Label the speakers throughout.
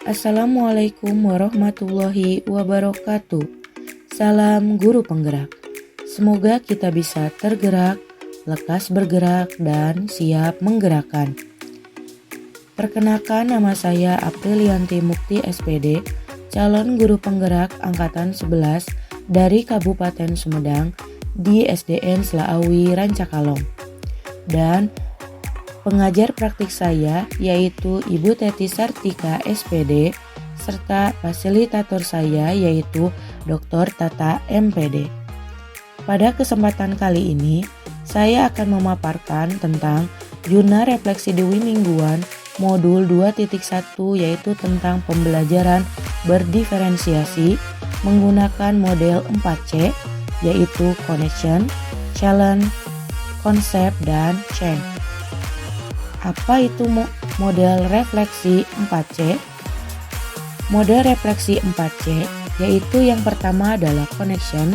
Speaker 1: Assalamualaikum warahmatullahi wabarakatuh. Salam guru penggerak. Semoga kita bisa tergerak, lekas bergerak, dan siap menggerakkan. Perkenalkan, nama saya Aprilianti Mukti SPD, calon guru penggerak Angkatan 11 dari Kabupaten Sumedang di SDN Selaawi Rancakalong. Dan pengajar praktik saya yaitu Ibu Teti Sartika SPD, serta fasilitator saya yaitu Dr. Tata MPD. Pada kesempatan kali ini, saya akan memaparkan tentang Jurnal Refleksi Dewi Mingguan Modul 2.1 yaitu tentang pembelajaran berdiferensiasi menggunakan model 4C yaitu Connection, Challenge, Concept, dan Change. Apa itu model refleksi 4C? Model refleksi 4C yaitu yang pertama adalah connection,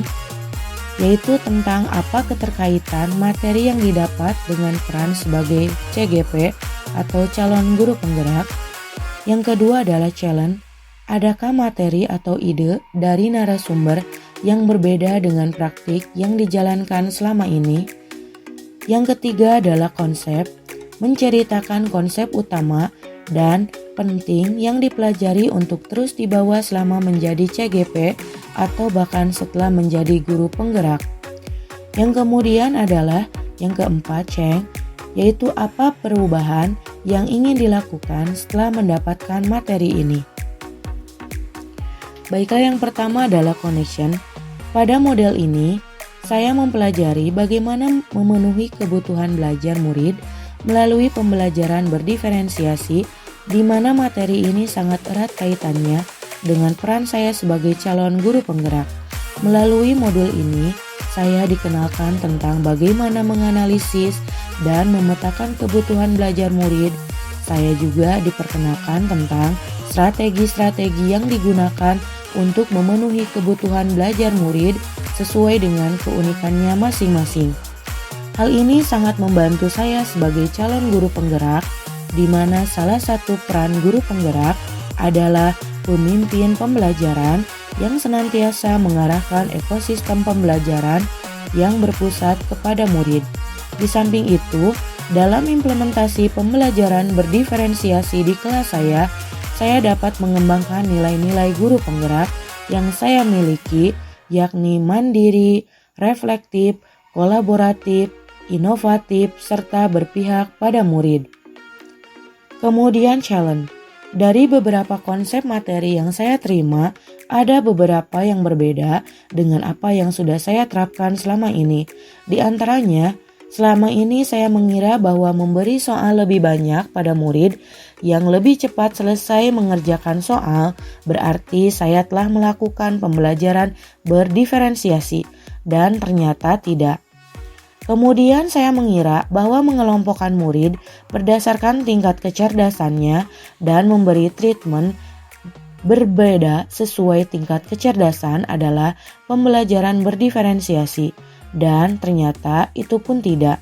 Speaker 1: yaitu tentang apa keterkaitan materi yang didapat dengan peran sebagai CGP atau calon guru penggerak. Yang kedua adalah challenge, adakah materi atau ide dari narasumber yang berbeda dengan praktik yang dijalankan selama ini. Yang ketiga adalah konsep, menceritakan konsep utama dan penting yang dipelajari untuk terus dibawa selama menjadi CGP atau bahkan setelah menjadi guru penggerak. Yang kemudian adalah yang keempat, change, yaitu apa perubahan yang ingin dilakukan setelah mendapatkan materi ini. Baiklah, yang pertama adalah connection. Pada model ini, saya mempelajari bagaimana memenuhi kebutuhan belajar murid melalui pembelajaran berdiferensiasi, di mana materi ini sangat erat kaitannya dengan peran saya sebagai calon guru penggerak. Melalui modul ini, saya dikenalkan tentang bagaimana menganalisis dan memetakan kebutuhan belajar murid. Saya juga diperkenalkan tentang strategi-strategi yang digunakan untuk memenuhi kebutuhan belajar murid sesuai dengan keunikannya masing-masing. Hal ini sangat membantu saya sebagai calon guru penggerak, di mana salah satu peran guru penggerak adalah pemimpin pembelajaran yang senantiasa mengarahkan ekosistem pembelajaran yang berpusat kepada murid. Di samping itu, dalam implementasi pembelajaran berdiferensiasi di kelas saya dapat mengembangkan nilai-nilai guru penggerak yang saya miliki, yakni mandiri, reflektif, kolaboratif, inovatif, serta berpihak pada murid. Kemudian challenge. Dari beberapa konsep materi yang saya terima, ada beberapa yang berbeda dengan apa yang sudah saya terapkan selama ini. Di antaranya, selama ini saya mengira bahwa memberi soal lebih banyak pada murid yang lebih cepat selesai mengerjakan soal berarti saya telah melakukan pembelajaran berdiferensiasi, dan ternyata tidak. Kemudian saya mengira bahwa mengelompokkan murid berdasarkan tingkat kecerdasannya dan memberi treatment berbeda sesuai tingkat kecerdasan adalah pembelajaran berdiferensiasi, dan ternyata itu pun tidak.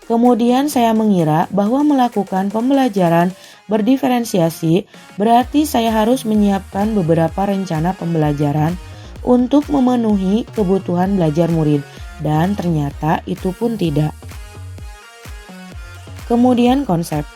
Speaker 1: Kemudian saya mengira bahwa melakukan pembelajaran berdiferensiasi berarti saya harus menyiapkan beberapa rencana pembelajaran untuk memenuhi kebutuhan belajar murid, dan ternyata itu pun tidak. Kemudian konsep.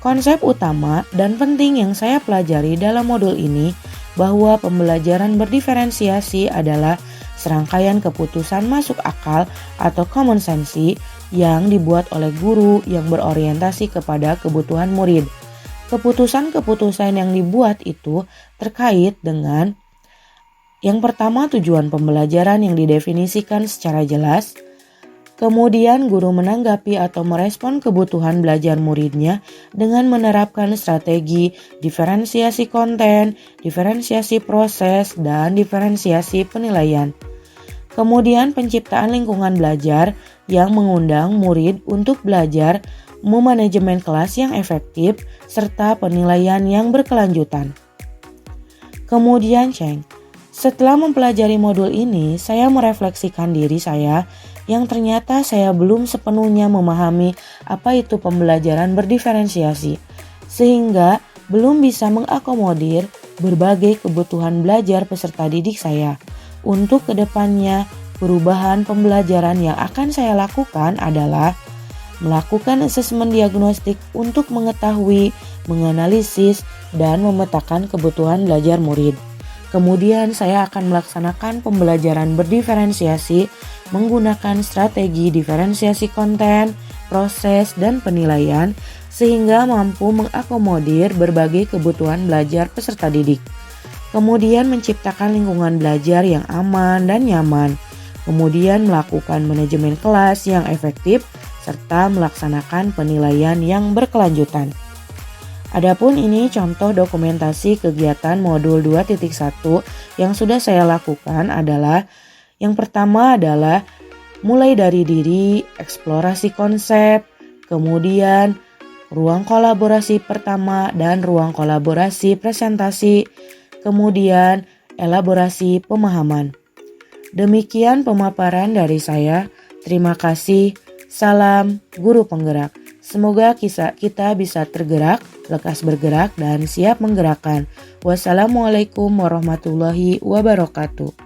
Speaker 1: Konsep utama dan penting yang saya pelajari dalam modul ini bahwa pembelajaran berdiferensiasi adalah serangkaian keputusan masuk akal atau common sense yang dibuat oleh guru yang berorientasi kepada kebutuhan murid. Keputusan-keputusan yang dibuat itu terkait dengan yang pertama, tujuan pembelajaran yang didefinisikan secara jelas. Kemudian guru menanggapi atau merespon kebutuhan belajar muridnya dengan menerapkan strategi diferensiasi konten, diferensiasi proses, dan diferensiasi penilaian. Kemudian penciptaan lingkungan belajar yang mengundang murid untuk belajar, memanajemen kelas yang efektif, serta penilaian yang berkelanjutan. Kemudian change. Setelah mempelajari modul ini, saya merefleksikan diri saya yang ternyata saya belum sepenuhnya memahami apa itu pembelajaran berdiferensiasi. Sehingga belum bisa mengakomodir berbagai kebutuhan belajar peserta didik saya. Untuk kedepannya, perubahan pembelajaran yang akan saya lakukan adalah melakukan asesmen diagnostik untuk mengetahui, menganalisis, dan memetakan kebutuhan belajar murid. Kemudian saya akan melaksanakan pembelajaran berdiferensiasi menggunakan strategi diferensiasi konten, proses, dan penilaian sehingga mampu mengakomodir berbagai kebutuhan belajar peserta didik. Kemudian menciptakan lingkungan belajar yang aman dan nyaman. Kemudian melakukan manajemen kelas yang efektif serta melaksanakan penilaian yang berkelanjutan. Adapun ini contoh dokumentasi kegiatan modul 2.1 yang sudah saya lakukan adalah yang pertama adalah mulai dari diri, eksplorasi konsep, kemudian ruang kolaborasi pertama dan ruang kolaborasi presentasi, kemudian elaborasi pemahaman. Demikian pemaparan dari saya. Terima kasih. Salam guru penggerak. Semoga kita bisa tergerak, lekas bergerak, dan siap menggerakkan. Wassalamualaikum warahmatullahi wabarakatuh.